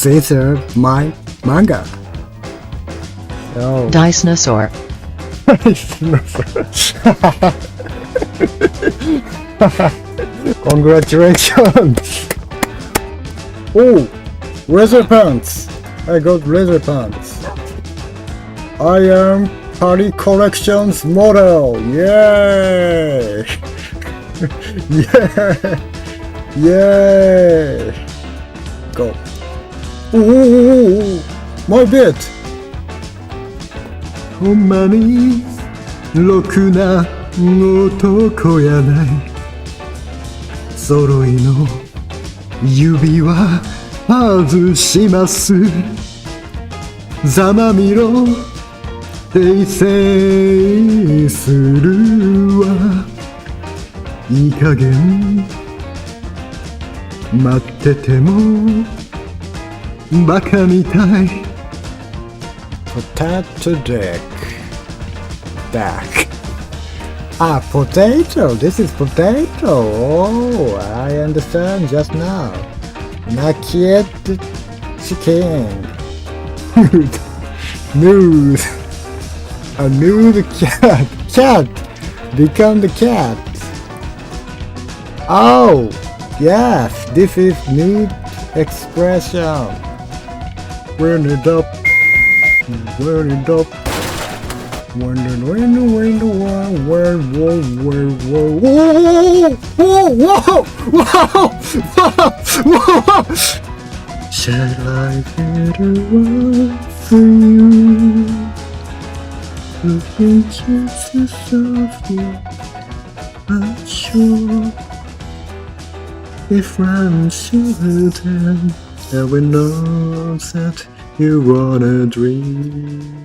These are my manga. Oh. Dinosaur. Congratulations! Oh, leather pants! I got leather pants. I am Party Collections model! Yay! Yeah! Yay! Go. Ooh, my bit! ほんまにろくな男やない揃いの指輪外しますざまみろ訂正するわいい加減待っててもバカみたいPotato deck. Ah, potato. This is potato. Oh, I understand just now. Naked chicken. Nude. A nude cat. Cat. Become the cat. Oh, yes. This is nude expression. Burn it up. Burn it up. When the whoa. Shall I get a word for you? Looking just as softly, I'm sure. If I'm certain, everyone knows that you wanna dream.